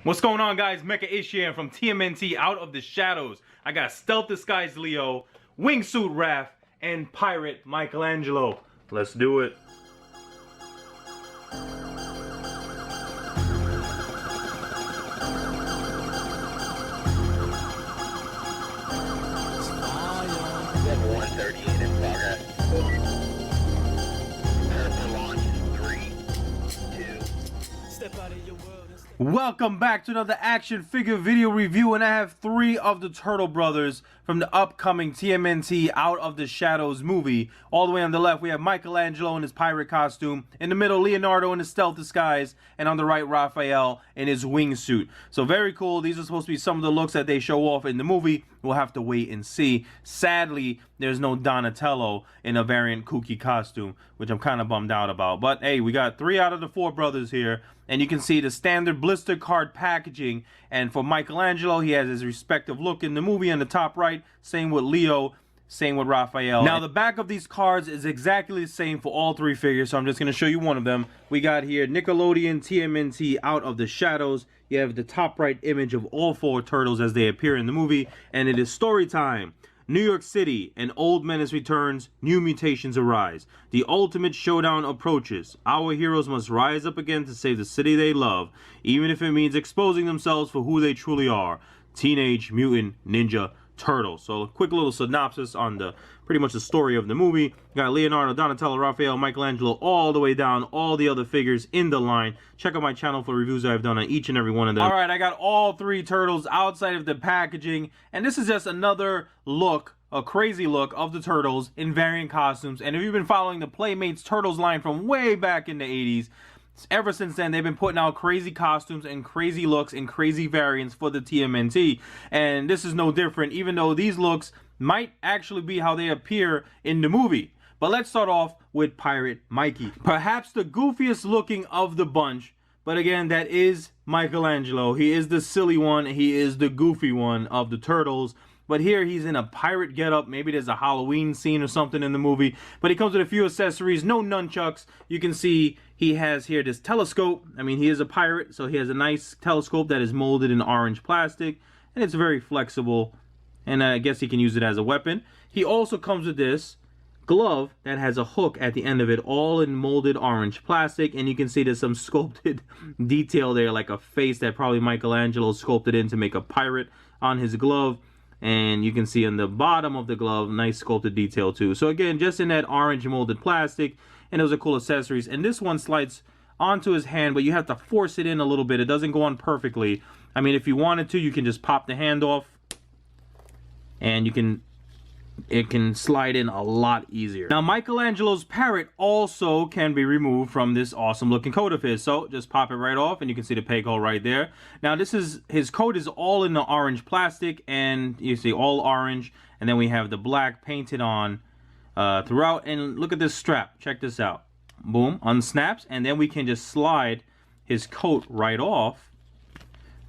What's going on, guys? Mecha Ishian from TMNT Out of the Shadows. I got Stealth Disguised Leo, Wingsuit RAPH, and Pirate Michelangelo. Let's do it. Level 138 in progress. Prepare for launch in 3, 2. Step out of your world. Welcome back to another action figure video review, and I have 3 of the Turtle Brothers from the upcoming TMNT Out of the Shadows movie. All the way on the left, we have Michelangelo in his pirate costume. In the middle, Leonardo in his stealth disguise. And on the right, Raphael in his wingsuit. So very cool. These are supposed to be some of the looks that they show off in the movie. We'll have to wait and see. Sadly, there's no Donatello in a variant kooky costume, which I'm kind of bummed out about. But hey, we got 3 out of the 4 brothers here. And you can see the standard blister card packaging. And for Michelangelo, he has his respective look in the movie on the top right. Same with Leo. Same with Raphael. Now, the back of these cards is exactly the same for all 3 figures. So I'm just going to show you one of them. We got here Nickelodeon TMNT Out of the Shadows. You have the top right image of all 4 turtles as they appear in the movie. And it is story time. New York City, an old menace returns, new mutations arise. The ultimate showdown approaches. Our heroes must rise up again to save the city they love, even if it means exposing themselves for who they truly are. Teenage Mutant Ninja Turtles. So a quick little synopsis on the pretty much the story of the movie. You got Leonardo, Donatello, Raphael, Michelangelo, all the way down, all the other figures in the line. Check out my channel for reviews I've done on each and every one of them. All right, I got all 3 turtles outside of the packaging, and this is just another look, a crazy look of the turtles in variant costumes. And if you've been following the Playmates Turtles line from way back in the 80s, ever since then, they've been putting out crazy costumes and crazy looks and crazy variants for the TMNT. And this is no different, even though these looks might actually be how they appear in the movie. But let's start off with Pirate Mikey. Perhaps the goofiest looking of the bunch. But again, that is Michelangelo. He is the silly one. He is the goofy one of the turtles. But here he's in a pirate getup. Maybe there's a Halloween scene or something in the movie. But he comes with a few accessories. No nunchucks. You can see he has here this telescope. I mean, he is a pirate, so he has a nice telescope that is molded in orange plastic. And it's very flexible. And I guess he can use it as a weapon. He also comes with this glove that has a hook at the end of it, all in molded orange plastic. And you can see there's some sculpted detail there, like a face that probably Michelangelo sculpted in to make a pirate on his glove. And you can see on the bottom of the glove, nice sculpted detail too. So again, just in that orange molded plastic, and those are cool accessories. And this one slides onto his hand, but you have to force it in a little bit. It doesn't go on perfectly. I mean, if you wanted to, you can just pop the hand off, and it can slide in a lot easier. Now, Michelangelo's parrot also can be removed from this awesome looking coat of his. So just pop it right off, and you can see the peg hole right there. Now, his coat is all in the orange plastic, and you see all orange. And then we have the black painted on throughout. And look at this strap. Check this out. Boom, unsnaps, and then we can just slide his coat right off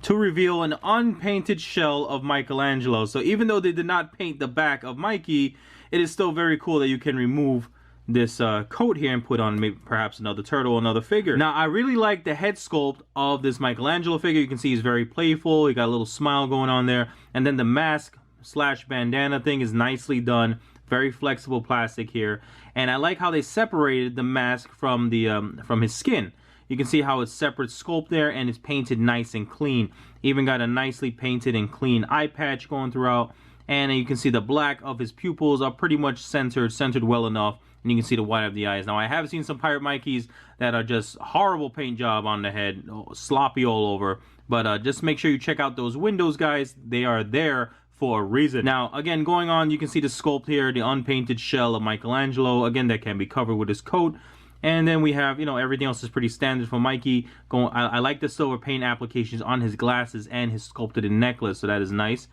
to reveal an unpainted shell of Michelangelo. So even though they did not paint the back of Mikey, it is still very cool that you can remove this coat here and put on maybe perhaps another turtle, another figure. Now, I really like the head sculpt of this Michelangelo figure. You can see he's very playful. He got a little smile going on there. And then the mask / bandana thing is nicely done. Very flexible plastic here. And I like how they separated the mask from his skin. You can see how it's separate sculpt there, and it's painted nice and clean. Even got a nicely painted and clean eye patch going throughout. And you can see the black of his pupils are pretty much centered well enough. And you can see the white of the eyes. Now, I have seen some Pirate Mikeys that are just horrible paint job on the head, sloppy all over. But just make sure you check out those windows, guys. They are there for a reason. Now, again, going on, you can see the sculpt here, the unpainted shell of Michelangelo. Again, that can be covered with his coat. And then we have, you know, everything else is pretty standard for Mikey. I like the silver paint applications on his glasses and his sculpted in necklace, so that is nice.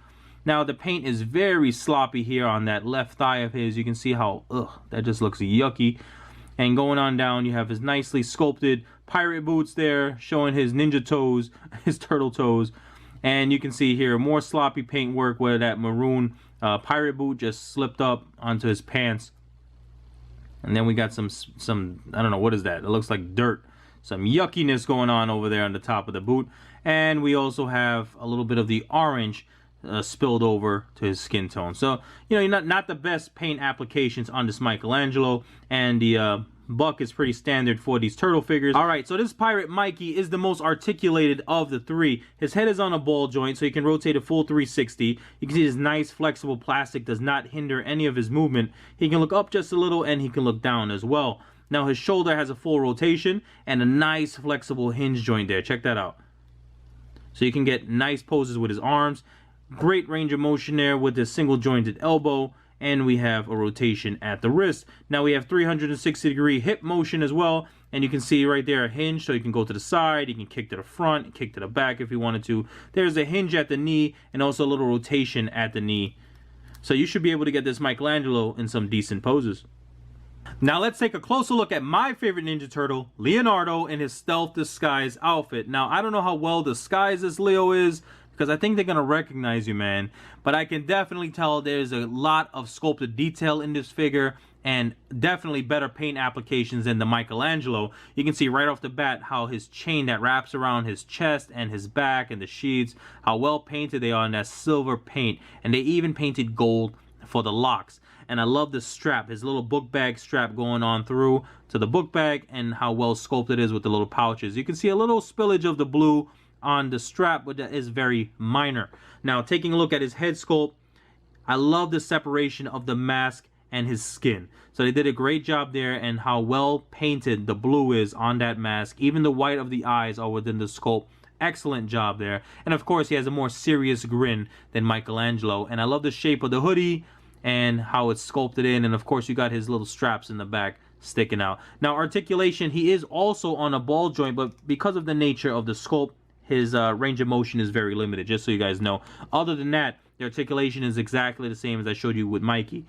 Now, the paint is very sloppy here on that left thigh of his. You can see how, that just looks yucky. And going on down, you have his nicely sculpted pirate boots there, showing his ninja toes, his turtle toes. And you can see here more sloppy paint work where that maroon pirate boot just slipped up onto his pants. And then we got some I don't know, what is that? It looks like dirt some yuckiness going on over there on the top of the boot. And we also have a little bit of the orange spilled over to his skin tone. So, you know, you're not the best paint applications on this Michelangelo, and the buck is pretty standard for these turtle figures. All right, so this pirate Mikey is the most articulated of the three. His head is on a ball joint, so he can rotate a full 360. You can see his nice flexible plastic does not hinder any of his movement. He can look up just a little, and he can look down as well. Now his shoulder has a full rotation and a nice flexible hinge joint there. Check that out. So you can get nice poses with his arms. Great range of motion there with this single jointed elbow. And we have a rotation at the wrist. Now we have 360-degree hip motion as well. And you can see right there a hinge, so you can go to the side, you can kick to the front, kick to the back if you wanted to. There's a hinge at the knee and also a little rotation at the knee. So you should be able to get this Michelangelo in some decent poses. Now let's take a closer look at my favorite Ninja Turtle, Leonardo, in his stealth disguise outfit. Now I don't know how well disguised this Leo is, because I think they're going to recognize you, man. But I can definitely tell there's a lot of sculpted detail in this figure, and definitely better paint applications than the Michelangelo. You can see right off the bat how his chain that wraps around his chest and his back and the sheets, how well painted they are in that silver paint. And they even painted gold for the locks. And I love the strap, his little book bag strap going on through to the book bag, and how well sculpted it is with the little pouches. You can see a little spillage of the blue on the strap, but that is very minor. Now taking a look at his head sculpt, I love the separation of the mask and his skin. So they did a great job there, and how well painted the blue is on that mask. Even the white of the eyes are within the sculpt. Excellent job there. And of course he has a more serious grin than Michelangelo. And I love the shape of the hoodie and how it's sculpted in. And of course you got his little straps in the back sticking out. Now articulation, he is also on a ball joint, but because of the nature of the sculpt, his range of motion is very limited, just so you guys know. Other than that, the articulation is exactly the same as I showed you with Mikey.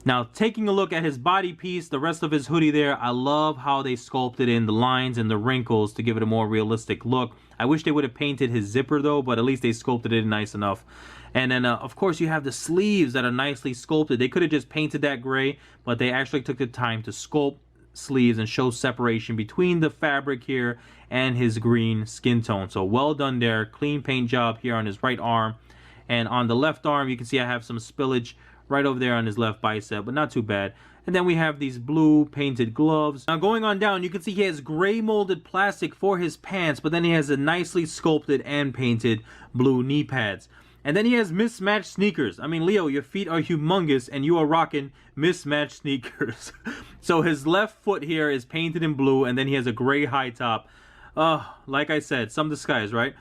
Now, taking a look at his body piece, the rest of his hoodie there, I love how they sculpted in the lines and the wrinkles to give it a more realistic look. I wish they would have painted his zipper though, but at least they sculpted it nice enough. And then, of course, you have the sleeves that are nicely sculpted. They could have just painted that gray, but they actually took the time to sculpt sleeves and show separation between the fabric here and his green skin tone. So well done there. Clean paint job here on his right arm. And on the left arm, you can see I have some spillage right over there on his left bicep, but not too bad. And then we have these blue painted gloves. Now going on down, you can see he has gray molded plastic for his pants, but then he has a nicely sculpted and painted blue knee pads. And then he has mismatched sneakers. I mean, Leo, your feet are humongous and you are rocking mismatched sneakers. So his left foot here is painted in blue, and then he has a gray high top. Like I said, some disguise, right?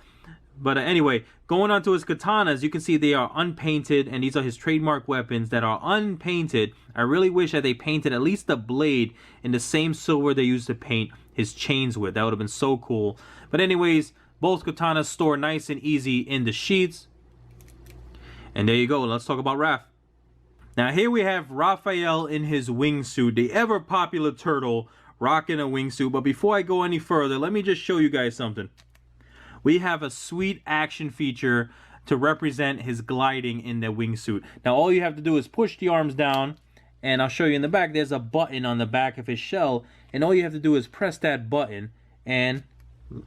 But anyway, going on to his katanas, you can see they are unpainted, and these are his trademark weapons that are unpainted. I really wish that they painted at least the blade in the same silver they used to paint his chains with. That would have been so cool. But anyways, both katanas store nice and easy in the sheets. And there you go. Let's talk about RAPH. Now here we have Raphael in his wingsuit, the ever popular turtle rocking a wingsuit. But before I go any further, let me just show you guys something. We have a sweet action feature to represent his gliding in the wingsuit. Now all you have to do is push the arms down, and I'll show you in the back. There's a button on the back of his shell, and all you have to do is press that button, and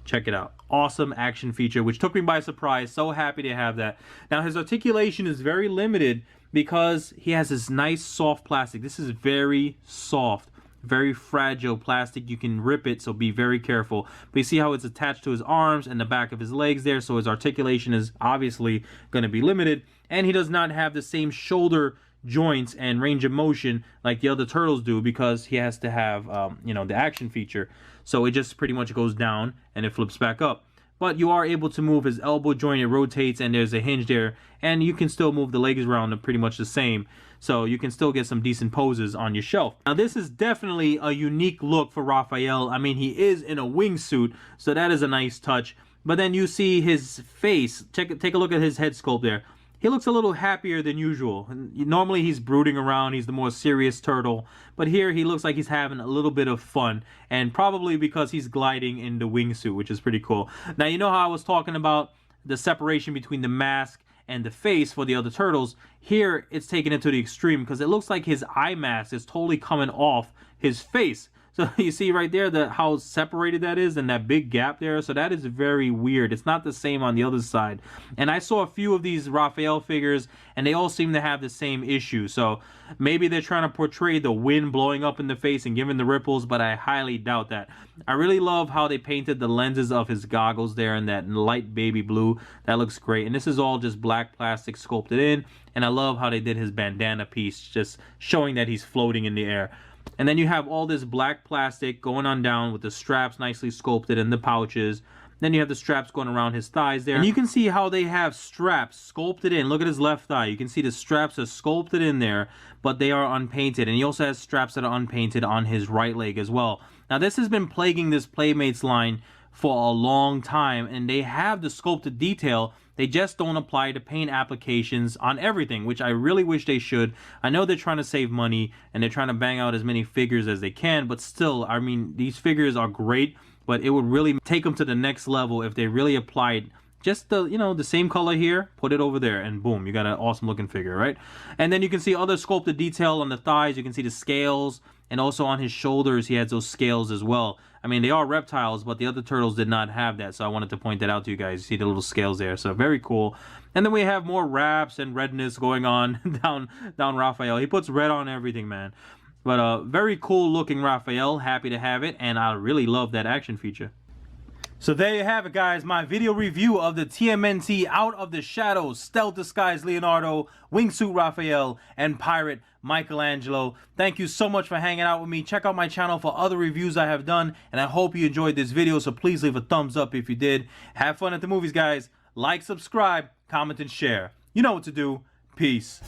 check it out. Awesome action feature, which took me by surprise. So happy to have that. Now his articulation is very limited because he has this nice soft plastic. This is very soft, very fragile plastic. You can rip it, so be very careful. But you see how it's attached to his arms and the back of his legs there, so his articulation is obviously going to be limited. And he does not have the same shoulder joints and range of motion like the other turtles do, because he has to have you know, the action feature. So it just pretty much goes down and it flips back up. But you are able to move his elbow joint, it rotates, and there's a hinge there, and you can still move the legs around. They're pretty much the same, so you can still get some decent poses on your shelf. Now this is definitely a unique look for Raphael. I mean, he is in a wingsuit, so that is a nice touch. But then you see his face. Take a look at his head sculpt there. He looks a little happier than usual. Normally he's brooding around, he's the more serious turtle, but here he looks like he's having a little bit of fun, and probably because he's gliding in the wingsuit, which is pretty cool. Now, you know how I was talking about the separation between the mask and the face for the other turtles? Here it's taken it to the extreme, because it looks like his eye mask is totally coming off his face. So you see right there how separated that is and that big gap there. So that is very weird. It's not the same on the other side. And I saw a few of these Raphael figures and they all seem to have the same issue. So maybe they're trying to portray the wind blowing up in the face and giving the ripples, but I highly doubt that. I really love how they painted the lenses of his goggles there in that light baby blue. That looks great. And this is all just black plastic sculpted in. And I love how they did his bandana piece, just showing that he's floating in the air. And then you have all this black plastic going on down with the straps nicely sculpted in the pouches. Then you have the straps going around his thighs there. And you can see how they have straps sculpted in. Look at his left thigh. You can see the straps are sculpted in there, but they are unpainted. And he also has straps that are unpainted on his right leg as well. Now this has been plaguing this Playmates line for a long time, and they have the sculpted detail. They just don't apply the paint applications on everything, which I really wish they should. I know they're trying to save money and they're trying to bang out as many figures as they can, but still, I mean, these figures are great, but it would really take them to the next level if they really applied just the, you know, the same color here, put it over there, and boom, you got an awesome looking figure, right? And then you can see other sculpted detail on the thighs. You can see the scales, and also on his shoulders, he has those scales as well. I mean, they are reptiles, but the other turtles did not have that, so I wanted to point that out to you guys. You see the little scales there, so very cool. And then we have more wraps and redness going on down Raphael. He puts red on everything, man. But very cool looking Raphael. Happy to have it, and I really love that action feature. So there you have it, guys. My video review of the TMNT Out of the Shadows Stealth Disguise Leonardo, Wingsuit Raphael, and Pirate Michelangelo. Thank you so much for hanging out with me. Check out my channel for other reviews I have done, and I hope you enjoyed this video, so please leave a thumbs up if you did. Have fun at the movies, guys. Like, subscribe, comment, and share. You know what to do. Peace.